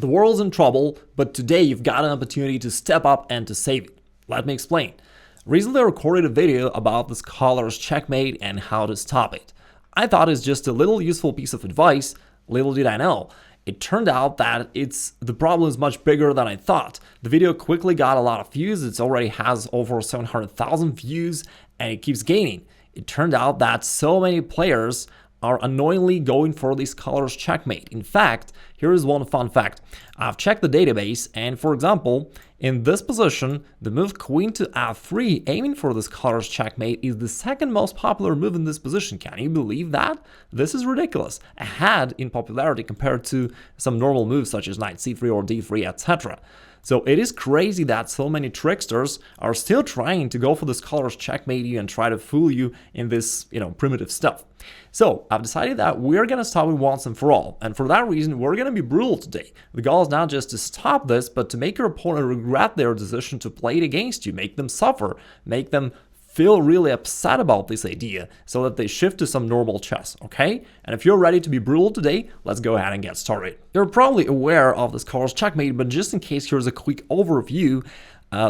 The world's in trouble, but today you've got an opportunity to step up and to save it. Let me explain. Recently I recorded a video about the scholar's checkmate and how to stop it. I thought it's just a little useful piece of advice. Little did I know. It turned out that the problem is much bigger than I thought. The video quickly got a lot of views. It already has over 700,000 views and it keeps gaining. It turned out that so many players are annoyingly going for the scholar's checkmate. In fact, here is one fun fact. I've checked the database and, for example, in this position, the move queen to f3 aiming for the scholar's checkmate is the second most popular move in this position. Can you believe that? This is ridiculous. Ahead in popularity compared to some normal moves such as knight c3 or d3, etc. So it is crazy that so many tricksters are still trying to go for the scholar's checkmate you and try to fool you in this, primitive stuff. So I've decided that we're going to stop it once and for all. And for that reason, we're going to be brutal today. The goal is not just to stop this, but to make your opponent regret their decision to play it against you, make them suffer, make them feel really upset about this idea so that they shift to some normal chess, okay? And if you're ready to be brutal today, let's go ahead and get started. You're probably aware of the scholar's checkmate, but just in case, here's a quick overview.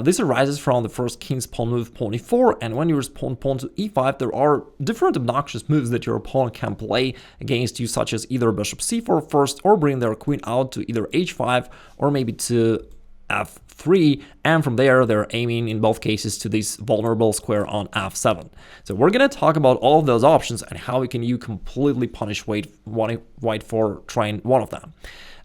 This arises from the first king's pawn move, pawn e4, and when you respond pawn to e5, there are different obnoxious moves that your opponent can play against you, such as either bishop c4 first, or bring their queen out to either h5, or maybe to f3, and from there they're aiming in both cases to this vulnerable square on f7. So we're going to talk about all of those options and how you completely punish white for trying one of them.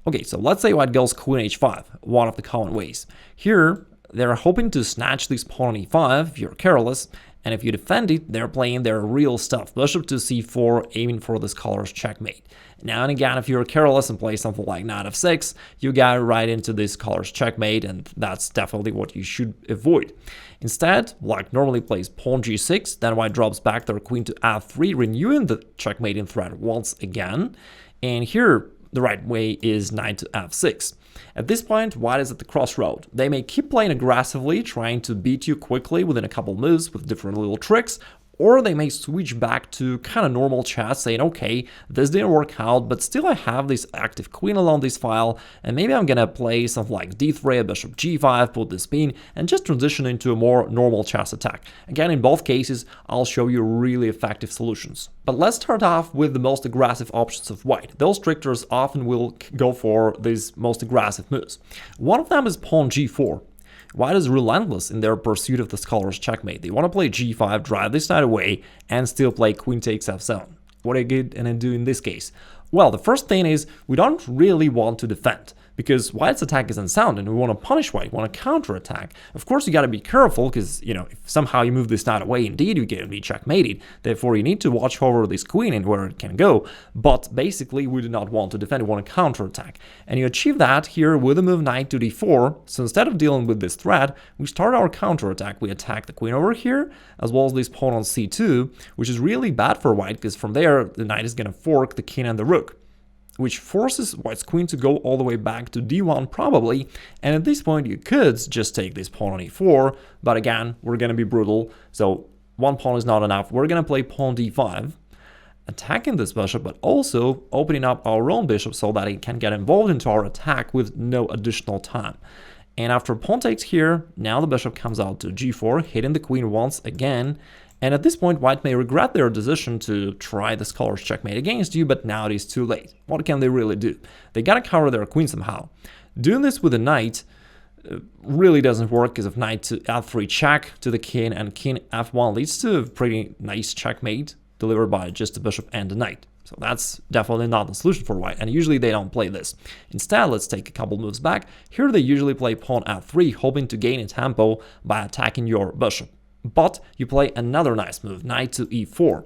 Okay, so let's say white goes queen h5, one of the common ways. Here they're hoping to snatch this pawn on e5 if you're careless, and if you defend it, they're playing their real stuff. Bishop to c4, aiming for the scholar's checkmate. Now and again, if you're careless and play something like knight f6, you get right into this scholar's checkmate, and that's definitely what you should avoid. Instead, like normally plays pawn g6, then white drops back their queen to f3, renewing the checkmating threat once again. And here, the right way is knight to f6. At this point, white is at the crossroad. They may keep playing aggressively, trying to beat you quickly within a couple moves with different little tricks, or they may switch back to kind of normal chess, saying, okay, this didn't work out, but still I have this active queen along this file, and maybe I'm gonna play something like d3, bishop g5, put this pin, and just transition into a more normal chess attack. Again, in both cases, I'll show you really effective solutions. But let's start off with the most aggressive options of white. Those tricksters often will go for these most aggressive moves. One of them is pawn g4. White is relentless in their pursuit of the scholar's checkmate. They want to play g5, drive this knight away, and still play queen takes f7. What are you going to do in this case? Well, the first thing is we don't really want to defend, because white's attack is unsound and we want to punish white, we want to counterattack. Of course, you got to be careful because, if somehow you move this knight away, indeed you get to be checkmated. Therefore, you need to watch over this queen and where it can go. But basically, we do not want to defend, we want to counterattack. And you achieve that here with the move knight to d4. So instead of dealing with this threat, we start our counterattack. We attack the queen over here, as well as this pawn on c2, which is really bad for white because from there, the knight is going to fork the king and the rook, which forces white's queen to go all the way back to d1 probably, and at this point you could just take this pawn on e4, but again, we're going to be brutal, so one pawn is not enough. We're going to play pawn d5, attacking this bishop, but also opening up our own bishop so that it can get involved into our attack with no additional time. And after pawn takes here, now the bishop comes out to g4, hitting the queen once again. And at this point, white may regret their decision to try the scholar's checkmate against you, but now it is too late. What can they really do? They gotta cover their queen somehow. Doing this with a knight really doesn't work, because if knight to f3 check to the king and king f1 leads to a pretty nice checkmate delivered by just the bishop and the knight. So that's definitely not the solution for white, and usually they don't play this. Instead, let's take a couple moves back. Here they usually play pawn f3, hoping to gain a tempo by attacking your bishop. But you play another nice move, knight to e4.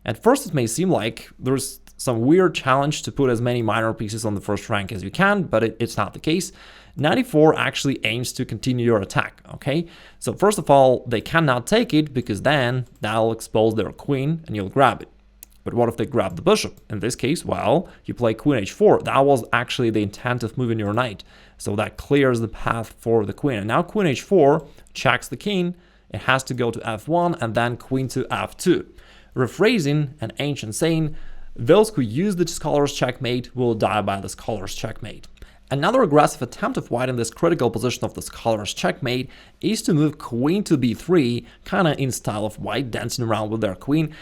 At first it may seem like there's some weird challenge to put as many minor pieces on the first rank as you can, but it's not the case. Knight e4 actually aims to continue your attack, okay? So first of all, they cannot take it, because then that'll expose their queen and you'll grab it. But what if they grab the bishop? In this case, well, you play queen h4. That was actually the intent of moving your knight. So that clears the path for the queen. And now queen h4 checks the king. It has to go to f1 and then queen to f2. Rephrasing an ancient saying, those who use the scholar's checkmate will die by the scholar's checkmate. Another aggressive attempt of white in this critical position of this color's checkmate is to move queen to b3, kinda in style of white dancing around with their queen,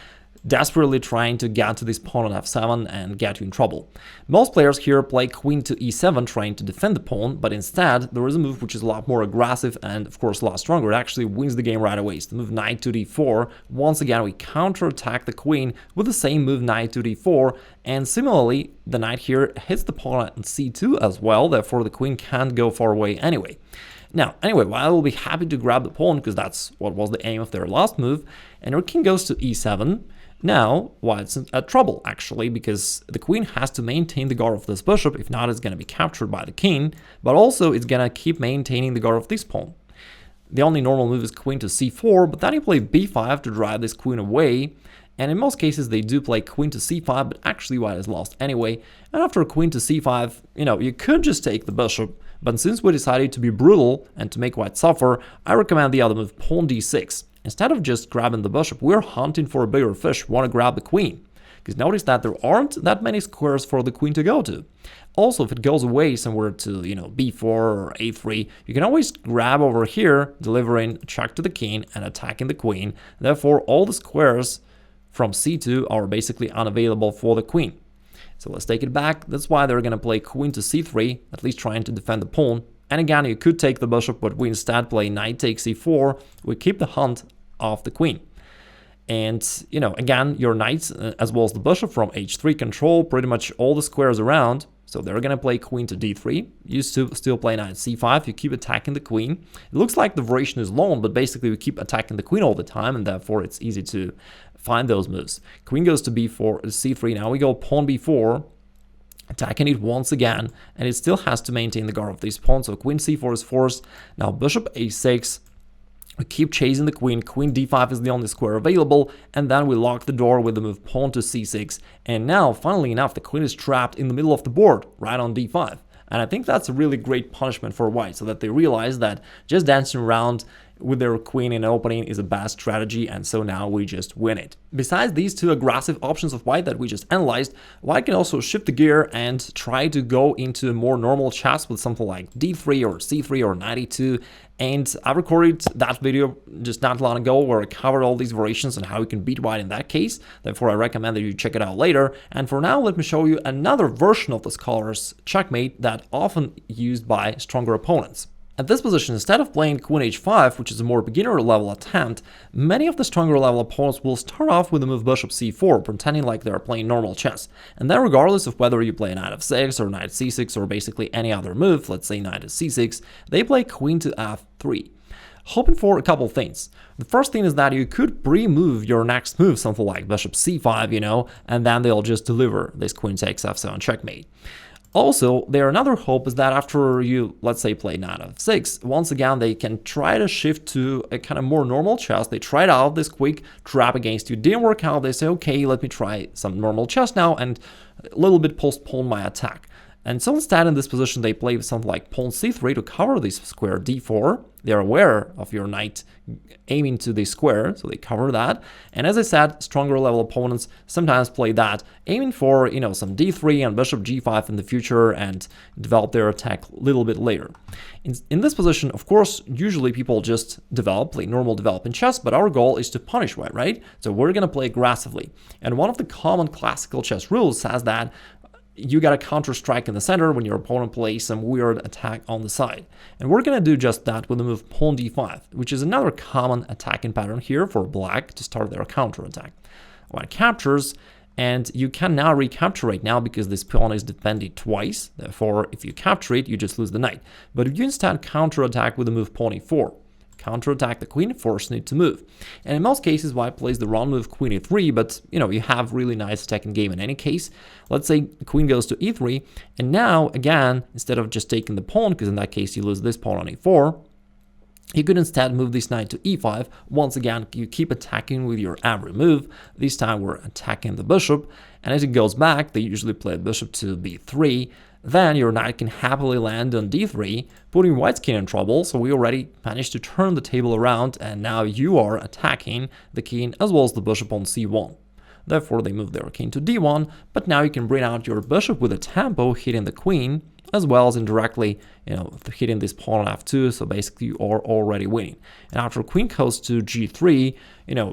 desperately trying to get to this pawn on f7 and get you in trouble. Most players here play queen to e7 trying to defend the pawn, but instead there is a move which is a lot more aggressive and of course a lot stronger. It actually wins the game right away. It's the move knight to d4. Once again we counterattack the queen with the same move knight to d4, and similarly the knight here hits the pawn on c2 as well, therefore the queen can't go far away anyway. Now, anyway, while I will be happy to grab the pawn because that's what was the aim of their last move, and our king goes to e7. Now, white's in trouble, actually, because the queen has to maintain the guard of this bishop, if not it's going to be captured by the king, but also it's going to keep maintaining the guard of this pawn. The only normal move is queen to c4, but then you play b5 to drive this queen away, and in most cases they do play queen to c5, but actually white is lost anyway, and after queen to c5, you could just take the bishop, but since we decided to be brutal and to make white suffer, I recommend the other move, pawn d6. Instead of just grabbing the bishop, we're hunting for a bigger fish. We want to grab the queen. Because notice that there aren't that many squares for the queen to go to. Also, if it goes away somewhere to, b4 or a3, you can always grab over here, delivering a check to the king and attacking the queen. Therefore, all the squares from c2 are basically unavailable for the queen. So let's take it back. That's why they're going to play queen to c3, at least trying to defend the pawn. And again, you could take the bishop, but we instead play knight takes e4. We keep the hunt of the queen. And, again, your knights, as well as the bishop from h3, control pretty much all the squares around. So they're going to play queen to d3. You still play knight c5. You keep attacking the queen. It looks like the variation is long, but basically we keep attacking the queen all the time, and therefore it's easy to find those moves. Queen goes to b4, c3. Now we go pawn b4. Attacking it once again, and it still has to maintain the guard of this pawn, so queen c4 is forced. Now bishop a6, we keep chasing the queen, queen d5 is the only square available, and then we lock the door with the move pawn to c6, and now, funnily enough, the queen is trapped in the middle of the board, right on d5. And I think that's a really great punishment for white, so that they realize that just dancing around with their queen in opening is a bad strategy, and so now we just win it. Besides these two aggressive options of white that we just analyzed, white can also shift the gear and try to go into a more normal chess with something like d3 or c3 or knight e2. And I recorded that video just not long ago where I covered all these variations and how you can beat white in that case. Therefore, I recommend that you check it out later. And for now, let me show you another version of the scholar's checkmate that often used by stronger opponents. At this position, instead of playing queen h5, which is a more beginner level attempt, many of the stronger level opponents will start off with the move bishop c4, pretending like they're playing normal chess. And then regardless of whether you play knight f6 or knight c6 or basically any other move, let's say knight to c6, they play queen to f3. Hoping for a couple things. The first thing is that you could pre-move your next move, something like bishop c5, and then they'll just deliver this queen takes f7 checkmate. Also, their another hope is that after you, let's say, play knight f6, once again, they can try to shift to a kind of more normal chess. They tried out this quick trap against you, didn't work out. They say, okay, let me try some normal chess now and a little bit postpone my attack. And so instead, in this position, they play something like pawn c3 to cover this square d4. They're aware of your knight aiming to the square, so they cover that. And as I said, stronger level opponents sometimes play that, aiming for, some d3 and bishop g5 in the future and develop their attack a little bit later. In this position, of course, usually people just play normal developing chess, but our goal is to punish white, right? So we're going to play aggressively. And one of the common classical chess rules says that you got a counter strike in the center when your opponent plays some weird attack on the side. And we're going to do just that with the move pawn d5, which is another common attacking pattern here for black to start their counter attack. White captures, and you can now recapture right now because this pawn is defended twice. Therefore, if you capture it, you just lose the knight. But if you instead counter attack with the move pawn e4, counterattack the queen, forcing it to move. And in most cases, white plays the wrong move queen e3, but you have really nice second game in any case. Let's say queen goes to e3, and now again, instead of just taking the pawn, because in that case you lose this pawn on e4, you could instead move this knight to e5. Once again, you keep attacking with your every move. This time we're attacking the bishop, and as it goes back, they usually play bishop to b3. Then your knight can happily land on d3, putting white's king in trouble, so we already managed to turn the table around, and now you are attacking the king as well as the bishop on c1. Therefore, they move their king to d1, but now you can bring out your bishop with a tempo, hitting the queen, as well as indirectly, hitting this pawn on f2, so basically you are already winning. And after queen goes to g3,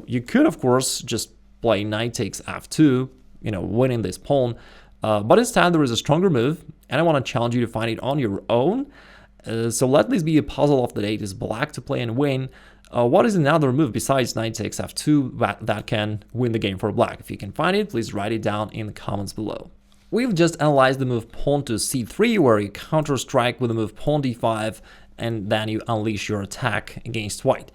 you could, of course, just play knight takes f2, winning this pawn, but instead there is a stronger move, and I want to challenge you to find it on your own. So let this be a puzzle of the day. It is black to play and win. What is another move besides knight takes f2 that can win the game for black? If you can find it, please write it down in the comments below. We've just analyzed the move pawn to c3, where you counter-strike with the move pawn d5, and then you unleash your attack against white.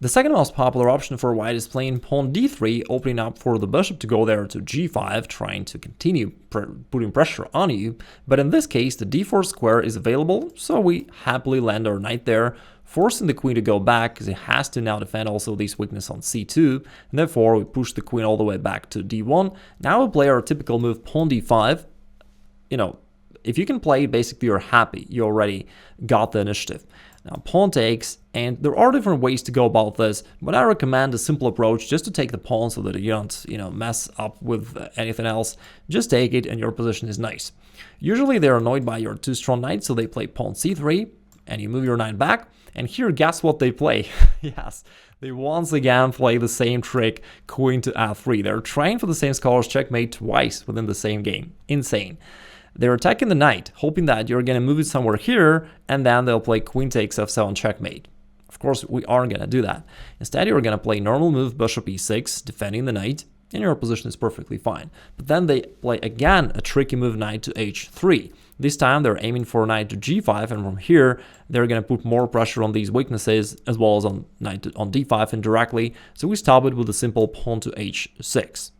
The second most popular option for white is playing pawn d3, opening up for the bishop to go there to g5, trying to continue putting pressure on you. But in this case, the d4 square is available, so we happily land our knight there, forcing the queen to go back because it has to now defend also this weakness on c2, and therefore we push the queen all the way back to d1. Now we play our typical move pawn d5. If you can play it, basically you're happy, you already got the initiative. Now pawn takes, and there are different ways to go about this, but I recommend a simple approach just to take the pawn so that you don't mess up with anything else. Just take it and your position is nice. Usually they're annoyed by your too strong knight, so they play pawn c3, and you move your knight back. And here, guess what they play? Yes, they once again play the same trick, queen to f3. They're trying for the same scholar's checkmate twice within the same game. Insane. They're attacking the knight, hoping that you're going to move it somewhere here, and then they'll play queen takes f7 checkmate. Of course, we aren't going to do that. Instead, you're going to play normal move bishop e6, defending the knight, and your position is perfectly fine. But then they play again a tricky move, knight to h3. This time they're aiming for knight to g5, and from here they're going to put more pressure on these weaknesses as well as on knight on d5 indirectly. So we stop it with a simple pawn to h6.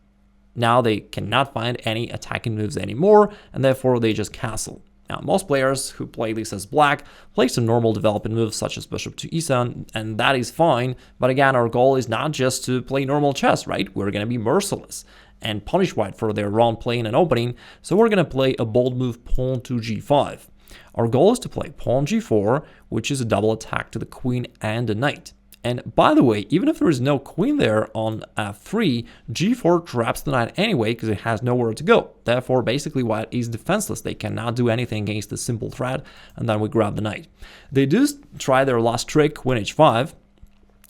Now they cannot find any attacking moves anymore, and therefore they just castle. Now, most players who play this as black play some normal development moves such as bishop to e7, and that is fine, but again, our goal is not just to play normal chess, right? We're going to be merciless and punish white for their wrong playing and opening, so we're going to play a bold move pawn to g5. Our goal is to play pawn g4, which is a double attack to the queen and the knight. And by the way, even if there is no queen there on f3, g4 traps the knight anyway because it has nowhere to go. Therefore, basically white is defenseless. They cannot do anything against this simple threat, and then we grab the knight. They do try their last trick, queen h5,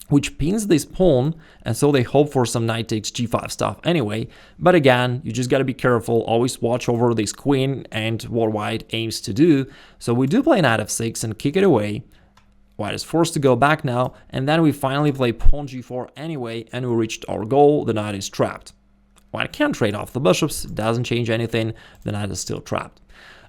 which pins this pawn, and so they hope for some knight takes g5 stuff anyway. But again, you just got to be careful, always watch over this queen and what white aims to do. So we do play knight f6 and kick it away. White is forced to go back now, and then we finally play pawn g4 anyway, and we reached our goal. The knight is trapped. White can't trade off the bishops, it doesn't change anything, the knight is still trapped.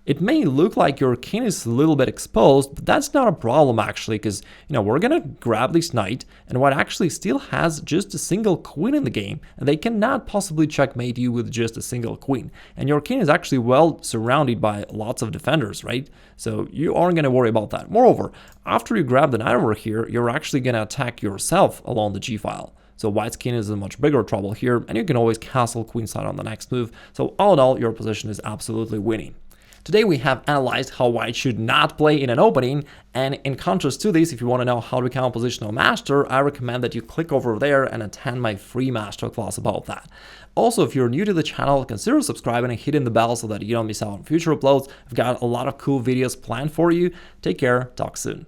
It may look like your king is a little bit exposed, but that's not a problem actually, because we're gonna grab this knight, and white actually still has just a single queen in the game, and they cannot possibly checkmate you with just a single queen. And your king is actually well surrounded by lots of defenders, right? So you aren't gonna worry about that. Moreover, after you grab the knight over here, you're actually gonna attack yourself along the g file. So white's king is in much bigger trouble here, and you can always castle queenside on the next move. So all in all, your position is absolutely winning. Today we have analyzed how white should not play in an opening, and in contrast to this, if you want to know how to become a positional master, I recommend that you click over there and attend my free masterclass about that. Also, if you're new to the channel, consider subscribing and hitting the bell so that you don't miss out on future uploads. I've got a lot of cool videos planned for you. Take care, talk soon.